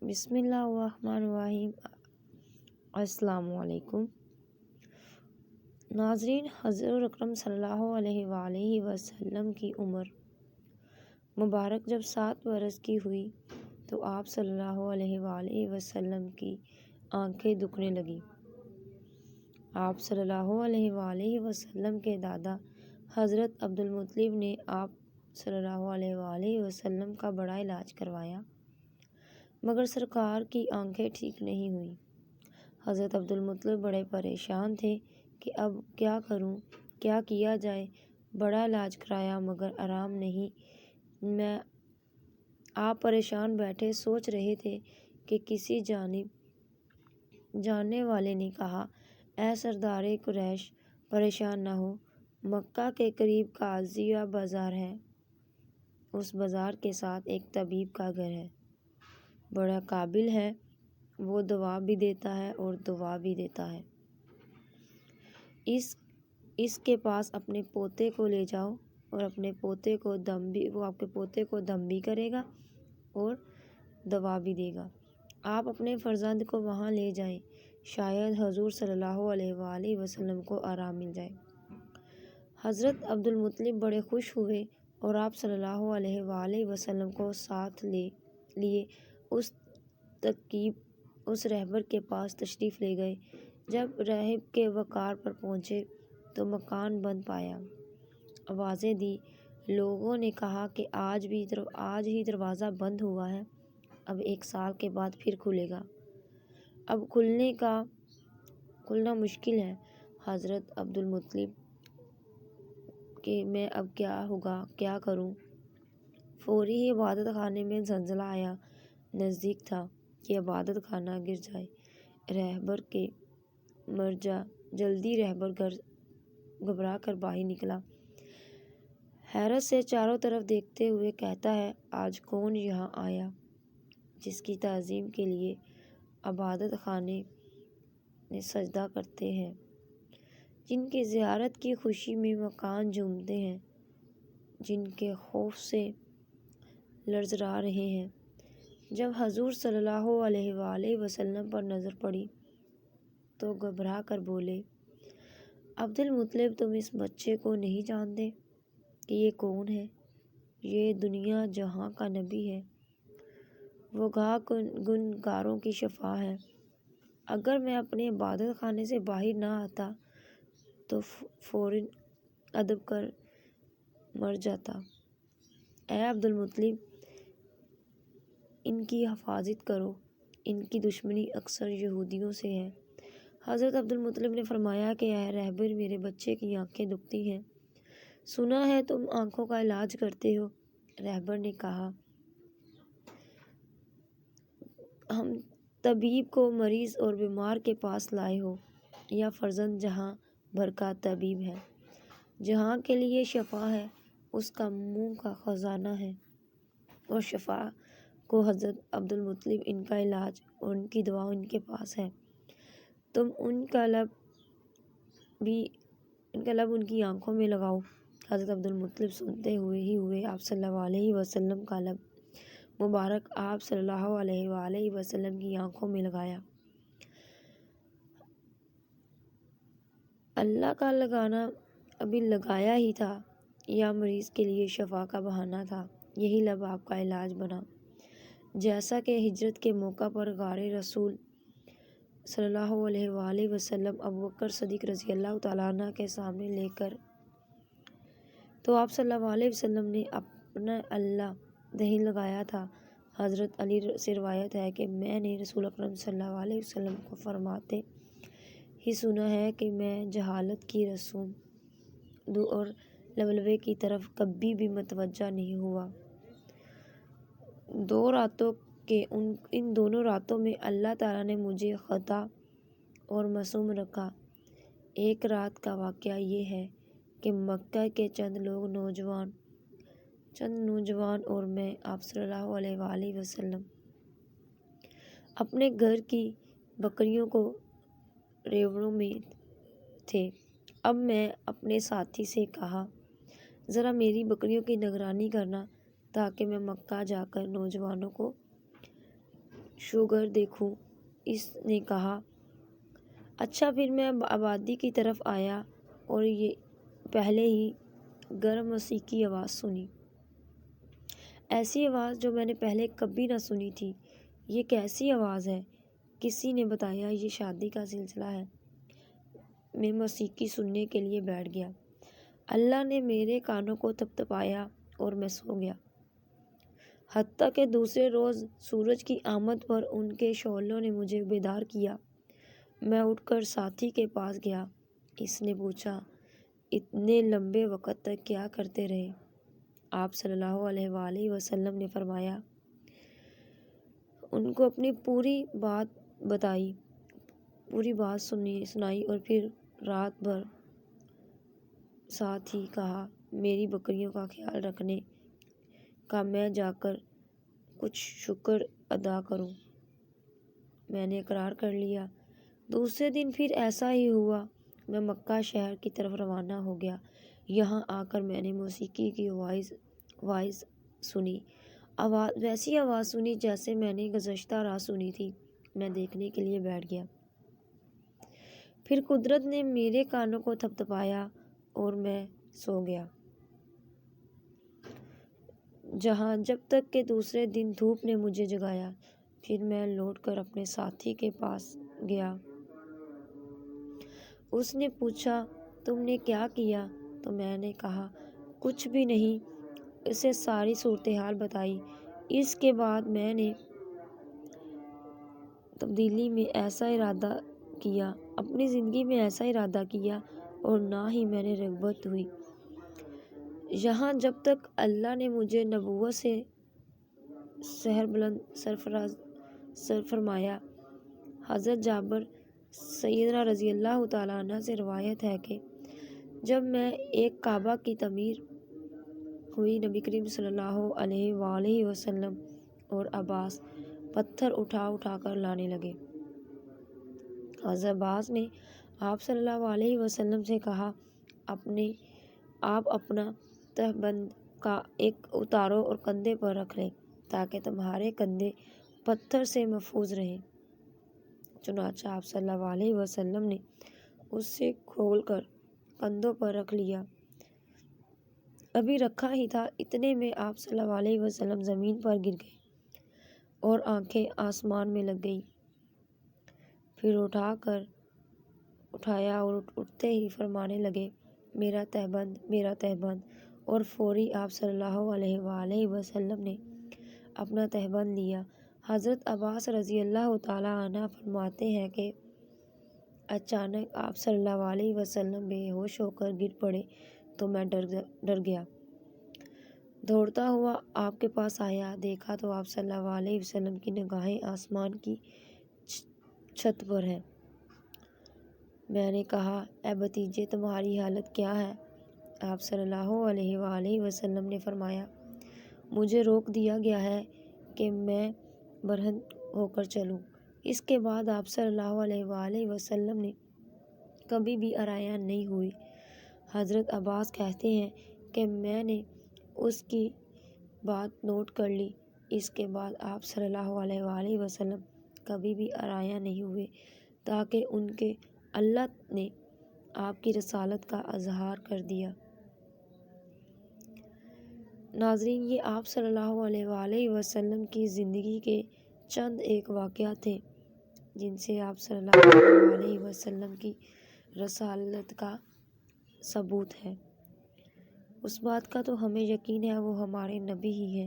بسم اللہ الرحمن الرحیم۔ السلام علیکم ناظرین، حضور اکرم صلی اللہ علیہ وآلہ وسلم کی عمر مبارک جب 7 برس کی ہوئی تو آپ صلی اللہ علیہ وآلہ وسلم کی آنکھیں دکھنے لگیں۔ آپ صلی اللہ علیہ وآلہ وسلم کے دادا حضرت عبدالمطلب نے آپ صلی اللہ علیہ وآلہ وسلم کا بڑا علاج کروایا، مگر سرکار کی آنکھیں ٹھیک نہیں ہوئیں۔ حضرت عبدالمطلب بڑے پریشان تھے کہ اب کیا کروں، کیا کیا جائے۔ بڑا علاج کرایا مگر آرام نہیں۔ آپ پریشان بیٹھے سوچ رہے تھے کہ کسی جاننے والے نے کہا، اے سردار قریش، پریشان نہ ہو، مکہ کے قریب قاضیہ بازار ہے، اس بازار کے ساتھ ایک طبیب کا گھر ہے، بڑا قابل ہے، وہ دوا بھی دیتا ہے اور دوا بھی دیتا ہے۔ اس کے پاس اپنے پوتے کو لے جاؤ اور وہ آپ کے پوتے کو دم بھی کرے گا اور دوا بھی دے گا۔ آپ اپنے فرزند کو وہاں لے جائیں، شاید حضور صلی اللہ علیہ وآلہ وسلم کو آرام مل جائے۔ حضرت عبدالمطلب بڑے خوش ہوئے اور آپ صلی اللہ علیہ وآلہ وسلم کو ساتھ لیے اس رہبر کے پاس تشریف لے گئے۔ جب راہب کے وقار پر پہنچے تو مکان بند پایا۔ آوازیں دی، لوگوں نے کہا کہ آج ہی دروازہ بند ہوا ہے، اب 1 سال کے بعد پھر کھلے گا، اب کھلنا مشکل ہے۔ حضرت عبدالمطلب کہ میں اب کیا ہوگا، کیا کروں؟ فوری ہی عبادت خانے میں زلزلہ آیا، نزدیک تھا کہ عبادت خانہ گر جائے۔ رہبر کے مر جا جلدی رہبر گھبرا کر باہر نکلا، حیرت سے چاروں طرف دیکھتے ہوئے کہتا ہے، آج کون یہاں آیا جس کی تعظیم کے لیے عبادت خانے میں سجدہ کرتے ہیں، جن کی زیارت کی خوشی میں مکان جھومتے ہیں، جن کے خوف سے لرزا رہے ہیں۔ جب حضور صلی اللہ علیہ وآلہ وسلم پر نظر پڑی تو گھبرا کر بولے، عبدالمطلب، تم اس بچے کو نہیں جانتے کہ یہ کون ہے؟ یہ دنیا جہاں کا نبی ہے، وہ گناہ گاروں کی شفیع ہے۔ اگر میں اپنے عبادت خانے سے باہر نہ آتا تو فوراً ادب کر مر جاتا۔ اے عبدالمطلب، ان کی حفاظت کرو، ان کی دشمنی اکثر یہودیوں سے ہے۔ حضرت عبدالمطلب نے فرمایا کہ اے رہبر، میرے بچے کی آنکھیں دکھتی ہیں، سنا ہے تم آنکھوں کا علاج کرتے ہو۔ رہبر نے کہا، ہم طبیب کو مریض اور بیمار کے پاس لائے ہو، یا فرزند جہاں بھر کا طبیب ہے، جہاں کے لیے شفا ہے، اس کا منہ کا خزانہ ہے، اور شفا کو حضرت عبدالمطلب، ان کا علاج اور ان کی دوا ان کے پاس ہے، تم ان کا لب ان کی آنکھوں میں لگاؤ۔ حضرت عبدالمطلب سنتے ہوئے آپ صلی اللہ علیہ وسلم کا لب مبارک آپ صلی اللہ علیہ وآلہ وسلم کی آنکھوں میں لگایا۔ اللہ کا لگانا ابھی لگایا ہی تھا یا مریض کے لیے شفا کا بہانہ تھا، یہی لب آپ کا علاج بنا۔ جیسا کہ ہجرت کے موقع پر غار رسول صلی اللہ علیہ وآلہ وسلم ابوبکر صدیق رضی اللہ تعالیٰ عنہ کے سامنے لے کر تو آپ صلی اللہ علیہ وسلم نے اپنا اللہ دہن لگایا تھا۔ حضرت علی سے روایت ہے کہ میں نے رسول اکرم صلی اللہ علیہ وسلم کو فرماتے ہی سنا ہے کہ میں جہالت کی رسوم اور لبلبے کی طرف کبھی بھی متوجہ نہیں ہوا۔ 2 راتوں کے ان دونوں راتوں میں اللہ تعالیٰ نے مجھے خطا اور معصوم رکھا۔ ایک رات کا واقعہ یہ ہے کہ مکہ کے چند نوجوان اور میں آپ صلی اللہ علیہ وآلہ وسلم اپنے گھر کی بکریوں کو ریوڑوں میں تھے۔ اب میں اپنے ساتھی سے کہا، ذرا میری بکریوں کی نگرانی کرنا تاکہ میں مکہ جا کر نوجوانوں کو شوگر دیکھوں۔ اس نے کہا۔ اچھا، پھر میں آبادی کی طرف آیا اور یہ پہلے ہی گرم موسیقی آواز سنی، ایسی آواز جو میں نے پہلے کبھی نہ سنی تھی۔ یہ کیسی آواز ہے؟ کسی نے بتایا یہ شادی کا سلسلہ ہے۔ میں موسیقی سننے کے لیے بیٹھ گیا۔ اللہ نے میرے کانوں کو تھپتھپایا اور میں سو گیا۔ حتیٰ کہ دوسرے روز سورج کی آمد پر ان کے شعلوں نے مجھے بیدار کیا۔ میں اٹھ کر ساتھی کے پاس گیا۔ اس نے پوچھا، اتنے لمبے وقت تک کیا کرتے رہے؟ آپ صلی اللہ علیہ وآلہ وسلم نے فرمایا، ان کو اپنی پوری بات بتائی، پوری بات سنائی اور پھر رات بھر ساتھ ہی کہا، میری بکریوں کا خیال رکھنے کا میں جا کر کچھ شکر ادا کروں۔ میں نے اقرار کر لیا۔ دوسرے دن پھر ایسا ہی ہوا۔ میں مکہ شہر کی طرف روانہ ہو گیا۔ یہاں آ کر میں نے موسیقی کی وائس سنی، ویسی آواز سنی جیسے میں نے گزشتہ رات سنی تھی۔ میں دیکھنے کے لیے بیٹھ گیا۔ پھر قدرت نے میرے کانوں کو تھپتھپایا اور میں سو گیا۔ جب تک کہ دوسرے دن دھوپ نے مجھے جگایا۔ پھر میں لوٹ کر اپنے ساتھی کے پاس گیا۔ اس نے پوچھا، تم نے کیا کیا؟ تو میں نے کہا، کچھ بھی نہیں۔ اسے ساری صورتحال بتائی۔ اس کے بعد میں نے تبدیلی میں ایسا ارادہ کیا، اپنی زندگی میں ایسا ارادہ کیا اور نہ ہی میں نے رغبت ہوئی، یہاں جب تک اللہ نے مجھے نبوت سے سربلند فرمایا۔ حضرت جابر سیدنا رضی اللہ تعالیٰ عنہ سے روایت ہے کہ جب میں ایک کعبہ کی تعمیر ہوئی، نبی کریم صلی اللہ علیہ وآلہ وسلم اور عباس پتھر اٹھا اٹھا کر لانے لگے۔ حضرت عباس نے آپ صلی اللہ علیہ وسلم سے کہا، آپ اپنا تہبند کا ایک اتارو اور کندھے پر رکھ لیں تاکہ تمہارے کندھے پتھر سے محفوظ رہیں۔ چنانچہ آپ صلی اللہ علیہ وسلم نے اسے کھول کر کندھوں پر رکھ لیا۔ ابھی رکھا ہی تھا، اتنے میں آپ صلی اللہ علیہ وسلم زمین پر گر گئے اور آنکھیں آسمان میں لگ گئیں۔ پھر اٹھایا اور اٹھتے ہی فرمانے لگے، میرا تہبند، میرا تہبند، اور فوری آپ صلی اللہ علیہ وآلہ وسلم نے اپنا تہبند لیا۔ حضرت عباس رضی اللہ تعالیٰ عنہ فرماتے ہیں کہ اچانک آپ صلی اللہ علیہ وسلم بے ہوش ہو کر گر پڑے تو میں ڈر گیا۔ دوڑتا ہوا آپ کے پاس آیا، دیکھا تو آپ صلی اللہ علیہ وسلم کی نگاہیں آسمان کی چھت پر ہیں۔ میں نے کہا، اے بھتیجے، تمہاری حالت کیا ہے؟ آپ صلی اللہ علیہ وآلہ وسلم نے فرمایا، مجھے روک دیا گیا ہے کہ میں برہنہ ہو کر چلوں۔ اس کے بعد آپ صلی اللہ علیہ وآلہ وسلم نے کبھی بھی آرایاں نہیں ہوئی۔ حضرت عباس کہتے ہیں کہ میں نے اس کی بات نوٹ کر لی۔ اس کے بعد آپ صلی اللہ علیہ وآلہ وسلم کبھی بھی آرایاں نہیں ہوئے تاکہ ان کے اللہ نے آپ کی رسالت کا اظہار کر دیا۔ ناظرین، یہ آپ صلی اللہ علیہ وآلہ وسلم کی زندگی کے چند ایک واقعات تھے جن سے آپ صلی اللہ علیہ وآلہ وسلم کی رسالت کا ثبوت ہے۔ اس بات کا تو ہمیں یقین ہے وہ ہمارے نبی ہی ہیں۔